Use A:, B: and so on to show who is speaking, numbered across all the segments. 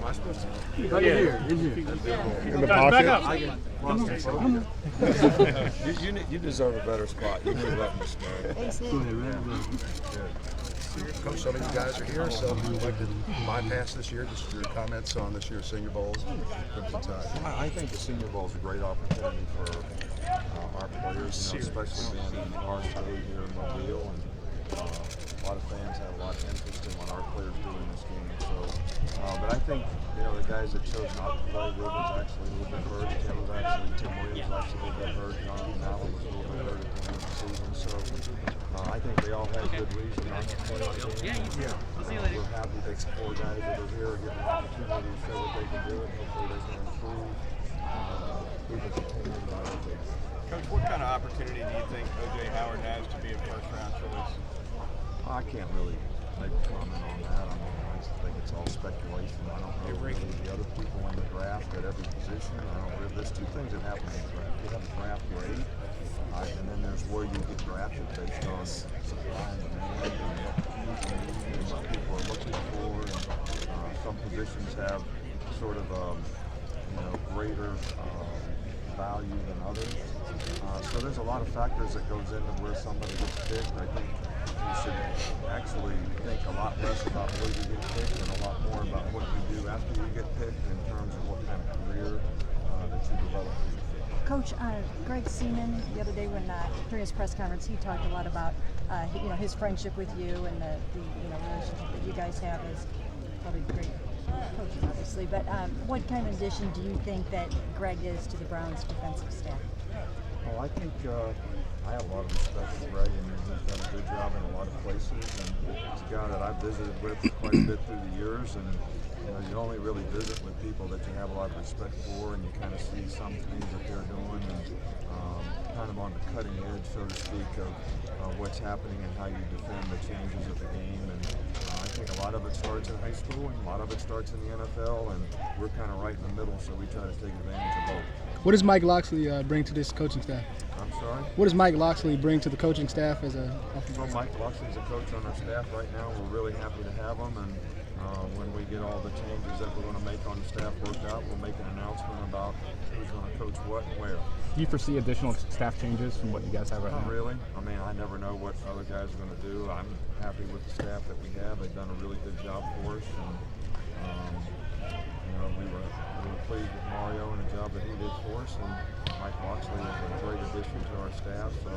A: I supposed to?
B: Right here.
C: In the pocket.
A: You deserve a better spot. You need to let me stand.
B: Go ahead, Red.
D: Coach, some of you guys are here, some of you elected bypass this year. Just your comments on this year's Senior Bowls. Crimson Tide.
A: I think the Senior Bowl is a great opportunity for our players, especially being in our city here in Mobile. And a lot of fans have a lot of interest in what our players do in this game. So, but I think the guys that chose not to play, Ruben's actually a little bit hurt. Tim was actually a little bit hurt. Jonathan Allen was a little bit hurt at the end of the season. So I think they all had good reason not to play the game. We're happy that the four guys that are here are getting an opportunity to show what they can do, and hopefully they can improve.
E: Coach, what kind of opportunity do you think O.J. Howard has to be a first-round choice?
A: I can't really make a comment on that. I mean, I think it's all speculation. I don't know really the other people in the draft at every position. There's two things that happen in the draft. You have a draft grade, and then there's where you get drafted based on supply and demand and what people are looking for. And some positions have sort of greater value than others. So there's a lot of factors that goes into where somebody gets picked. I think you should actually think a lot less about where you get picked and a lot more about what you do after you get picked in terms of what kind of career that you develop.
F: Coach, Greg Seaman, the other day during his press conference, he talked a lot about his friendship with you and the relationship that you guys have as probably great coaches, obviously. But what kind of addition do you think that Greg is to the Browns' defensive staff?
A: Well, I think I have a lot of respect for Greg, and he's done a good job in a lot of places. And he's a guy that I've visited with quite a bit through the years. And you only really visit with people that you have a lot of respect for, and you kind of see some things that they're doing, and kind of on the cutting edge, so to speak, of what's happening and how you defend the changes of the game. And I think a lot of it starts in high school, and a lot of it starts in the NFL, and we're kind of right in the middle, so we try to take advantage of both.
C: What does Mike Loxley bring to this coaching staff?
A: I'm sorry?
C: What does Mike Loxley bring to the coaching staff as a offensive?
A: Well, Mike Loxley's a coach on our staff right now. We're really happy to have him, and when we get all the changes that we're going to make on the staff worked out, we'll make an announcement about who's going to coach what and where.
G: Do you foresee additional staff changes from what you guys have right now?
A: Not really. I mean, I never know what other guys are going to do. I'm happy with the staff that we have. They've done a really good job for us, and we were pleased with Mario and the job that he did for us. And Mike Loxley is a great addition to our staff. So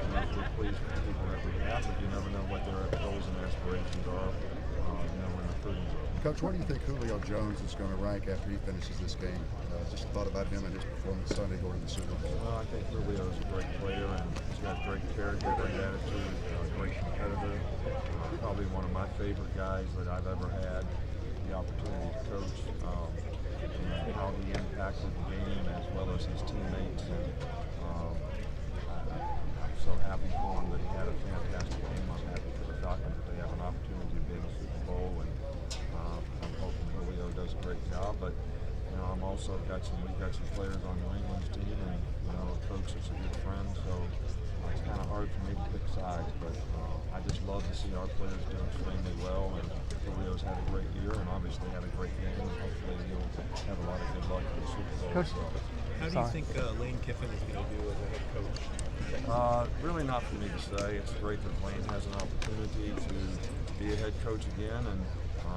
A: we're pleased with the people that we have, but you never know what their goals and aspirations are when recruiting.
D: Coach, where do you think Julio Jones is going to rank after he finishes this game? Just thought about him and his performance Sunday going to the Super Bowl.
A: Well, I think Julio is a great player, and he's got great character, great attitude, great competitor. Probably one of my favorite guys that I've ever had the opportunity to coach. And how he impacted the game as well as his teammates. And I'm so happy for him that he had a fantastic game. I'm happy for the Falcons that they have an opportunity to be in the Super Bowl, and I'm hoping Julio does a great job. But I'm also we've got some players on New England's team, and a coach that's a good friend. So it's kind of hard for me to pick sides, but I just love to see our players do extremely well. And Julio's had a great year, and obviously had a great game. And hopefully he'll have a lot of good luck in the Super Bowl.
G: Coach,
E: how do you think Lane Kiffin is going to do as a head coach?
A: Really not for me to say. It's great that Lane has an opportunity to be a head coach again, and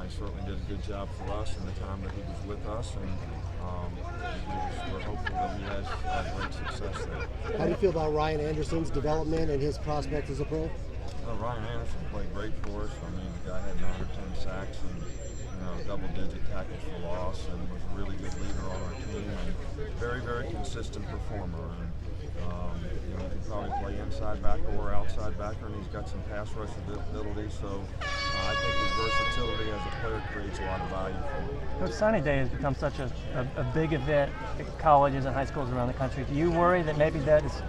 A: he certainly did a good job for us in the time that he was with us, and we're hopeful that he has great success there.
B: How do you feel about Ryan Anderson's development and his prospects as a pro?
A: Ryan Anderson played great for us. I mean, the guy had 9 or 10 sacks and double-digit tackles for loss, and was a really good leader on our team, and very, very consistent performer. And he can probably play inside backer or outside backer, and he's got some pass rush ability. So I think his versatility as a player creates a lot of value for him.
H: Coach, signing day has become such a big event at colleges and high schools around the country. Do you worry that maybe that is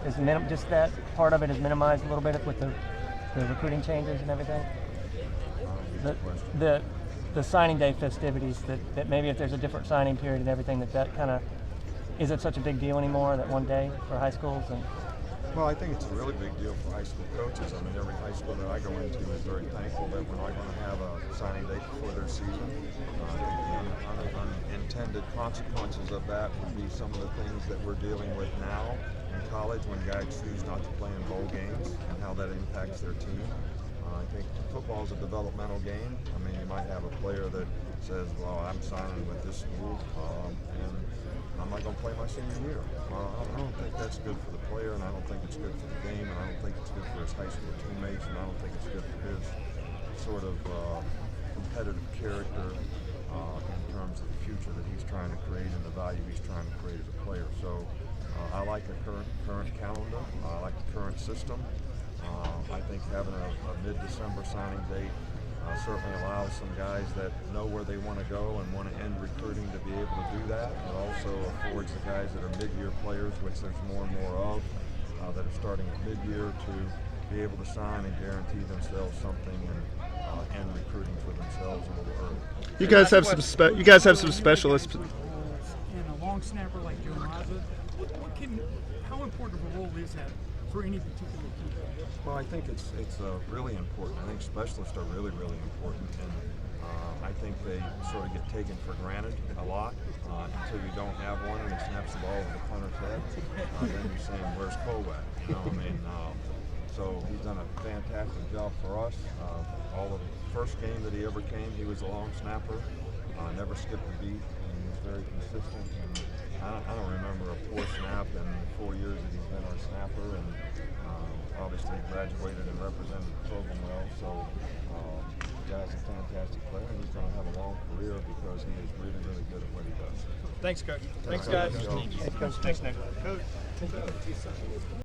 H: just that part of it is minimized a little bit with the recruiting changes and everything? The signing day festivities, that maybe if there's a different signing period and everything, that kind of isn't such a big deal anymore, that one day for high schools? And
A: Well, I think it's a really big deal for high school coaches. I mean, every high school that I go into is very thankful that we're not going to have a signing date before their season. I think the unintended consequences of that would be some of the things that we're dealing with now in college when guys choose not to play in bowl games and how that impacts their team. I think football is a developmental game. I mean, you might have a player that says, well, I'm signing with this school, and I'm not going to play my senior year. I don't think that's good for the player, and I don't think it's good for the game, and I don't think it's good for his high school teammates, and I don't think it's good for his sort of competitive character in terms of the future that he's trying to create and the value he's trying to create as a player. So I like the current calendar. I like the current system. I think having a mid-December signing date certainly allows some guys that know where they want to go and want to end recruiting to be able to do that. It also affords the guys that are mid-year players, which there's more and more of, that are starting at mid-year, to be able to sign and guarantee themselves something and end recruiting for themselves a little early.
I: You guys have some specialists.
J: And a long snapper like Joe Mazza, how important of a role is that for any particular team?
A: Well, I think it's really important. I think specialists are really, really important, and I think they sort of get taken for granted a lot until you don't have one and he snaps the ball over the punter's head. Then you're saying, where's Kovac? You know, I mean, so he's done a fantastic job for us. All of the first game that he ever came, he was a long snapper, never skipped a beat, and he was very consistent. And I don't remember a poor snap in the 4 years that he's been our snapper, and obviously graduated and represented the program well. So the guy's a fantastic player, and he's going to have a long career because he is really, really good at what he does.
E: Thanks, Coach.
A: Thanks,
E: guys.
A: Joe.
E: Thanks, Nick. Coach.